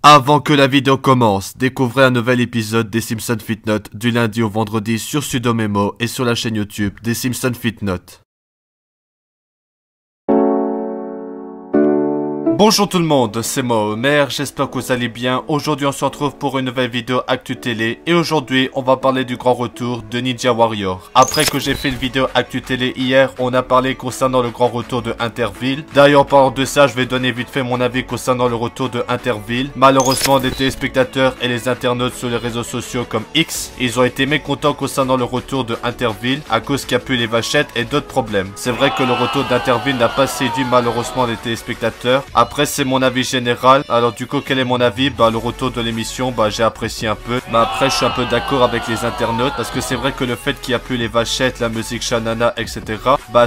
Avant que la vidéo commence, découvrez un nouvel épisode des Simpsons Fitnote du lundi au vendredi sur Sudomemo et sur la chaîne YouTube des Simpsons Fitnote. Bonjour tout le monde, c'est moi Homer, j'espère que vous allez bien. Aujourd'hui on se retrouve pour une nouvelle vidéo Actu Télé et aujourd'hui on va parler du grand retour de Ninja Warrior. Après que j'ai fait une vidéo Actu Télé hier, on a parlé concernant le grand retour de Interville. D'ailleurs en parlant de ça, je vais donner vite fait mon avis concernant le retour de Interville. Malheureusement les téléspectateurs et les internautes sur les réseaux sociaux comme X, ils ont été mécontents concernant le retour de Interville à cause qu'il y a plus les vachettes et d'autres problèmes. C'est vrai que le retour d'Interville n'a pas séduit malheureusement les téléspectateurs. Après c'est mon avis général. Alors du coup quel est mon avis? Le retour de l'émission j'ai apprécié un peu. Après je suis un peu d'accord avec les internautes parce que c'est vrai que le fait qu'il n'y a plus les vachettes, la musique Shanana, etc.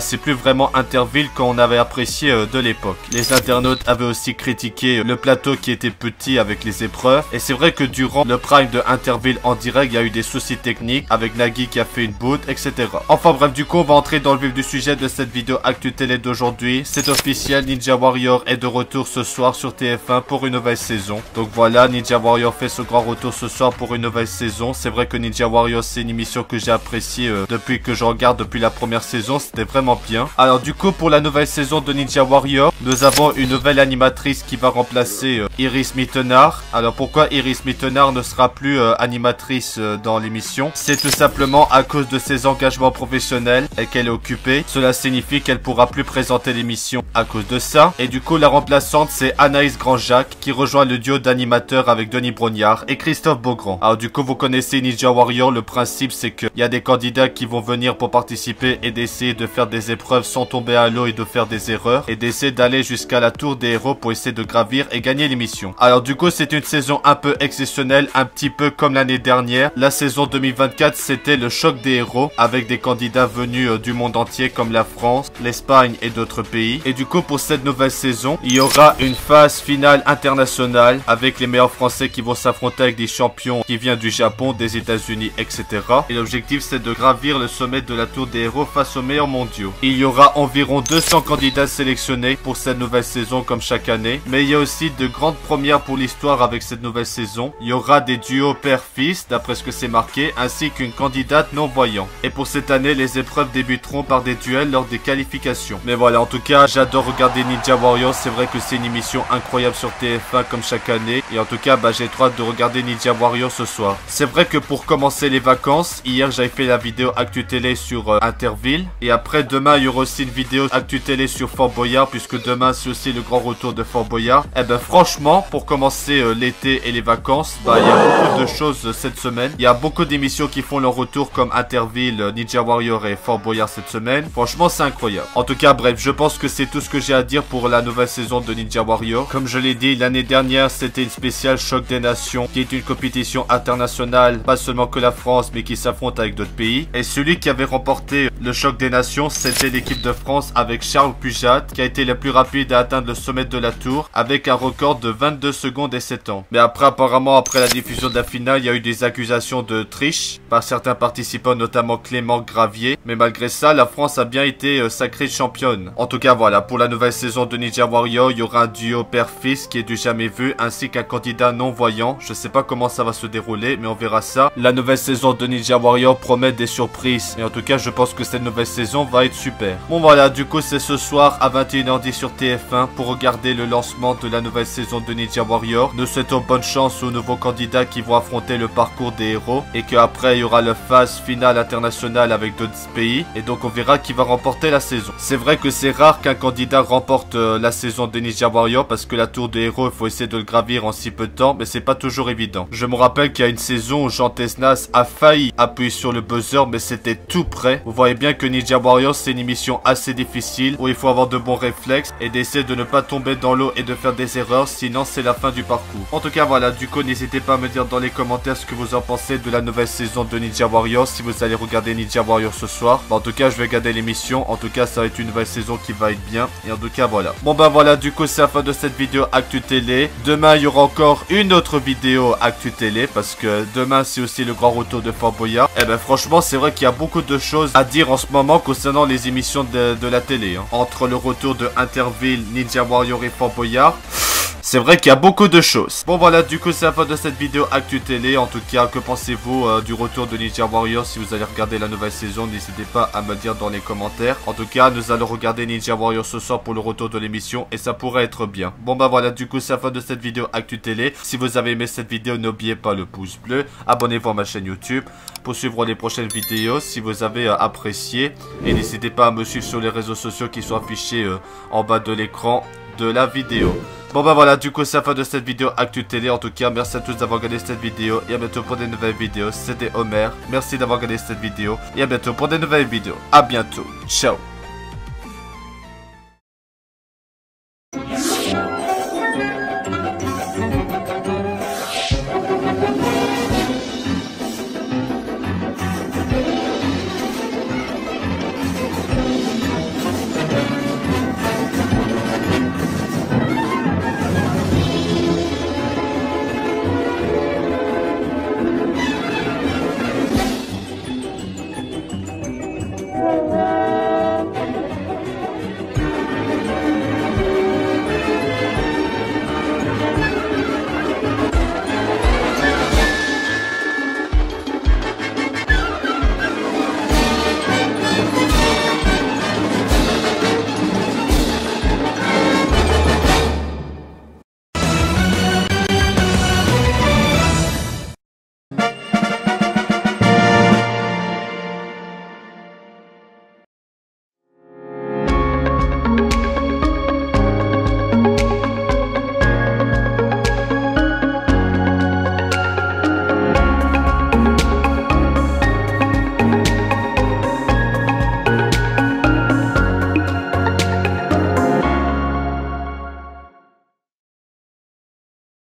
C'est plus vraiment Interville qu'on avait apprécié de l'époque. Les internautes avaient aussi critiqué le plateau qui était petit avec les épreuves. Et c'est vrai que durant le prime de Interville en direct, il y a eu des soucis techniques avec Nagui qui a fait une boot, etc. Enfin bref, du coup on va entrer dans le vif du sujet de cette vidéo Actu Télé d'aujourd'hui. C'est officiel, Ninja Warrior est de retour ce soir sur TF1 pour une nouvelle saison. Donc voilà, Ninja Warrior fait ce grand retour ce soir pour une nouvelle saison. C'est vrai que Ninja Warrior c'est une émission que j'ai appréciée depuis que je regarde depuis la première saison, c'était vraiment bien. Alors du coup pour la nouvelle saison de Ninja Warrior, nous avons une nouvelle animatrice qui va remplacer Iris Mittenard. Alors pourquoi Iris Mittenard ne sera plus animatrice dans l'émission? C'est tout simplement à cause de ses engagements professionnels et qu'elle est occupée. Cela signifie qu'elle pourra plus présenter l'émission à cause de ça. Et du coup la remplaçante c'est Anaïs Grandjacques qui rejoint le duo d'animateurs avec Denis Brognard et Christophe Beaugrand. Alors du coup vous connaissez Ninja Warrior, le principe c'est qu'il y a des candidats qui vont venir pour participer et d'essayer de faire des épreuves sans tomber à l'eau et de faire des erreurs et d'essayer d'aller jusqu'à la tour des héros pour essayer de gravir et gagner l'émission. Alors du coup c'est une saison un peu exceptionnelle, un petit peu comme l'année dernière. La saison 2024 c'était le choc des héros avec des candidats venus du monde entier comme la France, l'Espagne et d'autres pays. Et du coup pour cette nouvelle saison il y aura une phase finale internationale avec les meilleurs Français qui vont s'affronter avec des champions qui viennent du Japon, des États-Unis, etc. Et l'objectif c'est de gravir le sommet de la tour des héros face aux meilleurs mondiaux. Il y aura environ 200 candidats sélectionnés pour cette nouvelle saison comme chaque année. Mais il y a aussi de grandes premières pour l'histoire avec cette nouvelle saison. Il y aura des duos père-fils d'après ce que c'est marqué, ainsi qu'une candidate non-voyant. Et pour cette année les épreuves débuteront par des duels lors des qualifications. Mais voilà, en tout cas j'adore regarder Ninja Warrior, c'est vrai que c'est une émission incroyable sur TF1 comme chaque année. Et en tout cas j'ai trop hâte de regarder Ninja Warrior ce soir. C'est vrai que pour commencer les vacances, hier j'avais fait la vidéo Actu Télé sur Interville. Et après demain il y aura aussi une vidéo Actu Télé sur Fort Boyard, puisque demain c'est aussi le grand retour de Fort Boyard. Franchement pour commencer l'été et les vacances, il y a beaucoup de choses cette semaine. Il y a beaucoup d'émissions qui font leur retour comme Interville, Ninja Warrior et Fort Boyard cette semaine. Franchement c'est incroyable. En tout cas bref, je pense que c'est tout ce que j'ai à dire pour la nouvelle saison de Ninja Warrior. Comme je l'ai dit l'année dernière, c'était une spéciale Choc des Nations qui est une compétition internationale, pas seulement que la France mais qui s'affronte avec d'autres pays. Et celui qui avait remporté le Choc des Nations, c'était l'équipe de France avec Charles Pujat qui a été le plus rapide à atteindre le sommet de la tour avec un record de 22 secondes et 7 ans. Mais après apparemment après la diffusion de la finale, il y a eu des accusations de triche par certains participants, notamment Clément Gravier. Mais malgré ça, la France a bien été sacrée championne. En tout cas voilà, pour la nouvelle saison de Ninja Warrior, il y aura un duo père-fils qui est du jamais vu, ainsi qu'un candidat non-voyant. Je sais pas comment ça va se dérouler, mais on verra ça. La nouvelle saison de Ninja Warrior promet des surprises. Et en tout cas, je pense que cette nouvelle saison va être super. Bon voilà, du coup, c'est ce soir à 21h10 sur TF1 pour regarder le lancement de la nouvelle saison de Ninja Warrior. Nous souhaitons bonne chance aux nouveaux candidats qui vont affronter le parcours des héros. Et qu'après, il y aura la phase finale internationale avec d'autres pays. Et donc, on verra qui va remporter la saison. C'est vrai que c'est rare qu'un candidat remporte la saison de Ninja Warrior parce que la tour des héros, il faut essayer de le gravir en si peu de temps, mais c'est pas toujours évident. Je me rappelle qu'il y a une saison où Jean Tesnas a failli appuyer sur le buzzer, mais c'était tout près. Vous voyez bien que Ninja Warrior, c'est une émission assez difficile où il faut avoir de bons réflexes et d'essayer de ne pas tomber dans l'eau et de faire des erreurs, sinon c'est la fin du parcours. En tout cas, voilà, du coup, n'hésitez pas à me dire dans les commentaires ce que vous en pensez de la nouvelle saison de Ninja Warrior, si vous allez regarder Ninja Warrior ce soir. En tout cas, je vais regarder l'émission. En tout cas, ça va être une nouvelle saison qui va être bien. Et en tout cas, voilà. Bon, voilà, du coup, c'est la fin de cette vidéo Actu Télé. Demain, il y aura encore une autre vidéo Actu Télé parce que demain, c'est aussi le grand retour de Fort Boyard. Franchement, c'est vrai qu'il y a beaucoup de choses à dire en ce moment concernant les émissions de la télé. Entre le retour de Interville, Ninja Warrior et Fort Boyard. C'est vrai qu'il y a beaucoup de choses. Bon voilà, du coup c'est la fin de cette vidéo Actu Télé. En tout cas, que pensez-vous du retour de Ninja Warrior? Si vous allez regarder la nouvelle saison, n'hésitez pas à me le dire dans les commentaires. En tout cas, nous allons regarder Ninja Warrior ce soir pour le retour de l'émission et ça pourrait être bien. Bon bah voilà, du coup c'est la fin de cette vidéo Actu Télé. Si vous avez aimé cette vidéo, n'oubliez pas le pouce bleu. Abonnez-vous à ma chaîne YouTube pour suivre les prochaines vidéos si vous avez apprécié. Et n'hésitez pas à me suivre sur les réseaux sociaux qui sont affichés en bas de l'écran de la vidéo. Bon bah voilà, du coup c'est la fin de cette vidéo Actu Télé. En tout cas, merci à tous d'avoir regardé cette vidéo et à bientôt pour des nouvelles vidéos. C'était Homer, merci d'avoir regardé cette vidéo et à bientôt pour des nouvelles vidéos. À bientôt, ciao.